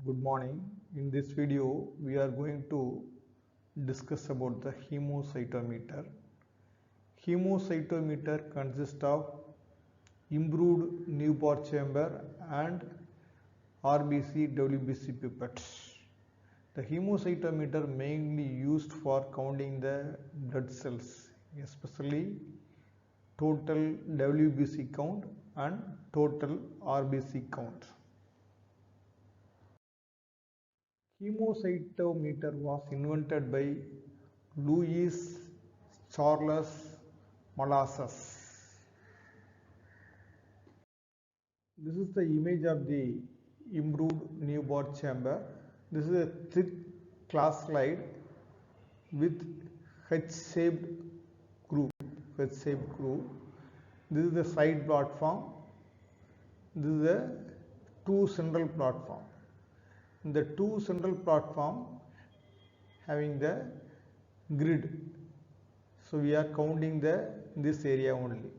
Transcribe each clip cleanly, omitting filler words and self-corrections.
Good morning. In this video, we are going to discuss about the hemocytometer. Hemocytometer consists of improved Neubauer chamber and RBC WBC pipettes. The hemocytometer mainly used for counting the blood cells, especially total WBC count and total RBC count. Hemocytometer was invented by Louis Charles Molasses. This is the image of the improved Neubauer chamber. This is a thick glass slide with H-shaped groove. This is the side platform. This is the two central platform. The two central platform having the grid. So we are counting this area only.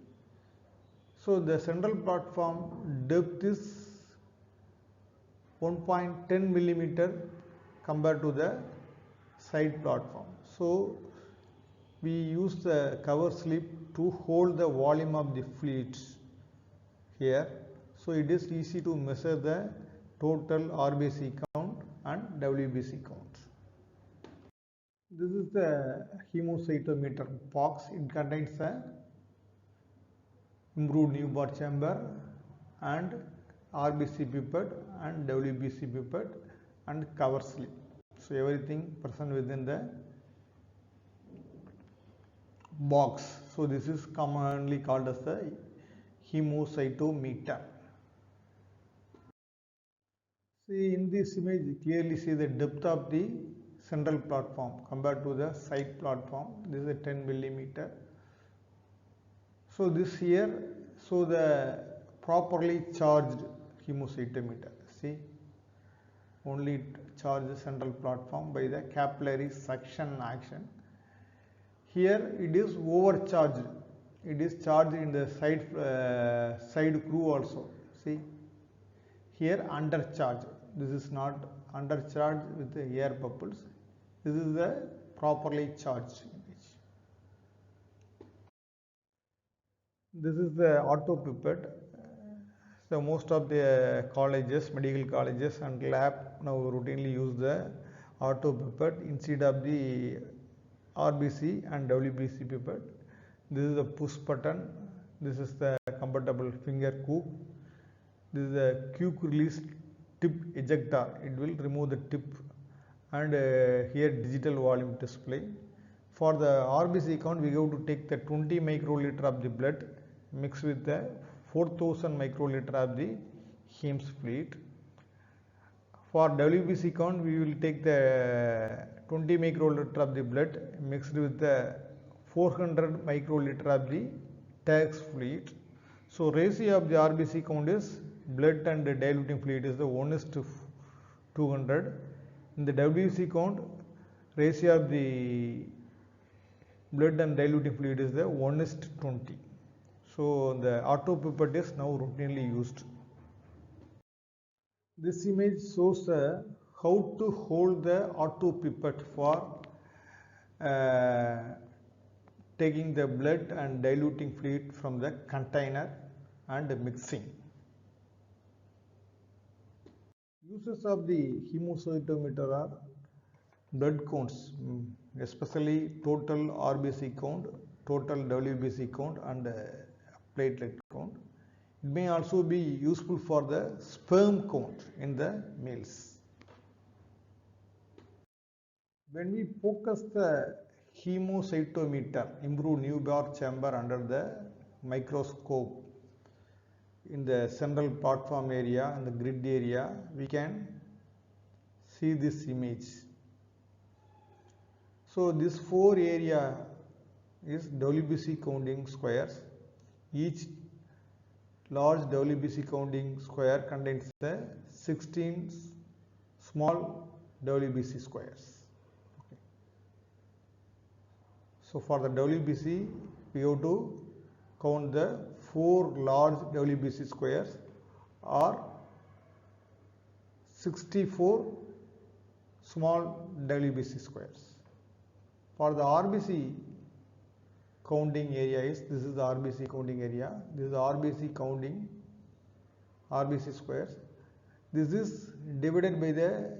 So the central platform depth is 1.10 millimeter compared to the side platform. So we use the cover slip to hold the volume of the fluid here. So it is easy to measure the total RBC count and WBC count. This is the hemocytometer box. It contains a improved Neubauer chamber and RBC pipette and WBC pipette and cover slip. So everything present within the box. So this is commonly called as the hemocytometer. See, in this image clearly see the depth of the central platform compared to the side platform. This is a 10 millimeter. So this here, so the properly charged hemocytometer. See, only charge the central platform by the capillary suction action. Here it is overcharged. It is charged in the side groove also. See, here undercharged. This is not undercharged with the air bubbles. This is the properly charged image. This is the auto pipette. So most of the colleges, medical colleges and lab now routinely use the auto pipette instead of the RBC and WBC pipette. This is the push button. This is the comfortable finger coop. This is a quick release tip ejector. It will remove the tip, and here digital volume display. For the RBC count, we have to take the 20 microliter of the blood mixed with the 4000 microliter of the Hems fluid. For WBC count, we will take the 20 microliter of the blood mixed with the 400 microliter of the Tax fluid. So ratio of the RBC count is blood and the diluting fluid is the 1:200. In the WBC count, ratio of the blood and diluting fluid is the 1:20. So the auto pipette is now routinely used. This image shows how to hold the auto pipette for taking the blood and diluting fluid from the container and mixing. Uses of the hemocytometer are blood counts, especially total RBC count, total WBC count and platelet count. It may also be useful for the sperm count in the males. When we focus the hemocytometer, improved Neubauer chamber under the microscope in the central platform area and the grid area, we can see this image. So this 4 area is WBC counting squares. Each large WBC counting square contains the 16 small WBC squares. Okay. So for the WBC, we have to count the 4 large WBC squares or 64 small WBC squares. For the RBC counting area is, this is the RBC counting area, this is the RBC counting, RBC squares. This is divided by the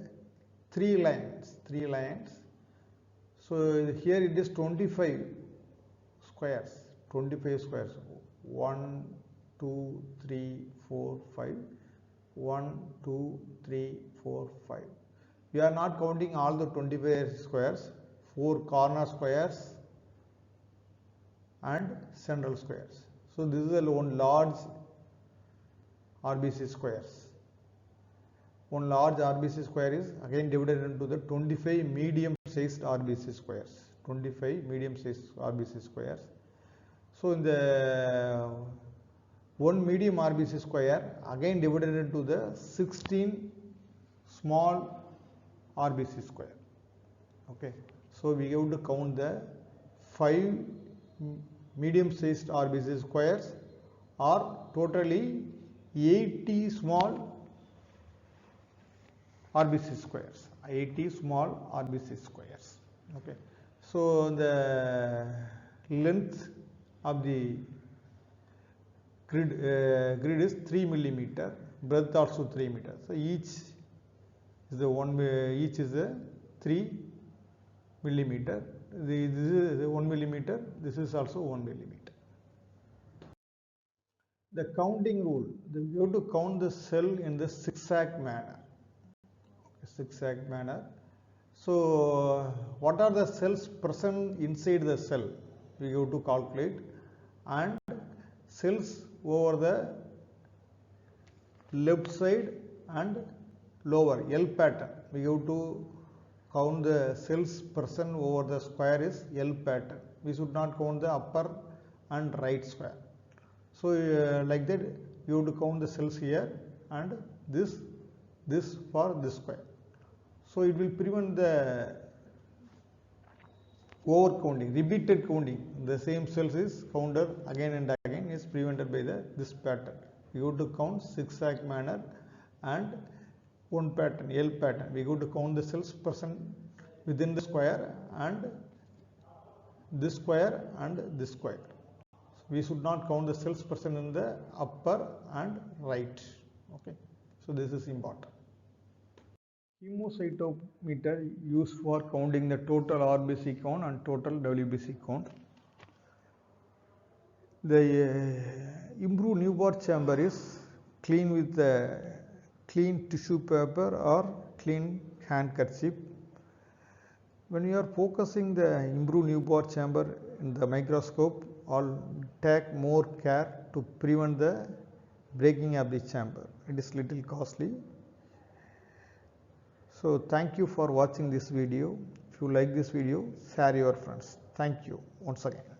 3 lines. So here it is 25 squares. 1, 2, 3, 4, 5. 1, 2, 3, 4, 5. We are not counting all the 25 squares, 4 corner squares and central squares. So this is one large RBC squares. One large RBC square is again divided into the 25 medium sized RBC squares. 25 medium sized RBC squares. So in the one medium RBC square again divided into the 16 small RBC square. Okay. So we have to count the 5 medium sized RBC squares or totally 80 small RBC squares. 80 small RBC squares. Okay. So the length of the grid is 3 millimeter, breadth also 3 meter. So each is the 3 millimeter. This is 1 millimeter. This is also 1 millimeter. The counting rule. We have to count the cell in the zigzag manner. So what are the cells present inside the cell? We have to calculate, and cells over the left side and lower L pattern. We have to count the cells present over the square is L pattern. We should not count the upper and right square. So like that you have to count the cells here and this for this square. So it will prevent the over counting, repeated counting. The same cells is counted again and again is prevented by this pattern. You have to count zigzag manner and one pattern, L pattern. We have to count the cells present within the square and this square and this square. We should not count the cells present in the upper and right. Okay. So this is important. Hemocytometer used for counting the total RBC count and total WBC count. The improved Neubauer chamber is clean with the clean tissue paper or clean handkerchief. When you are focusing the improved Neubauer chamber in the microscope, or take more care to prevent the breaking of the chamber. It is little costly. So thank you for watching this video. If you like this video, share your friends. Thank you once again.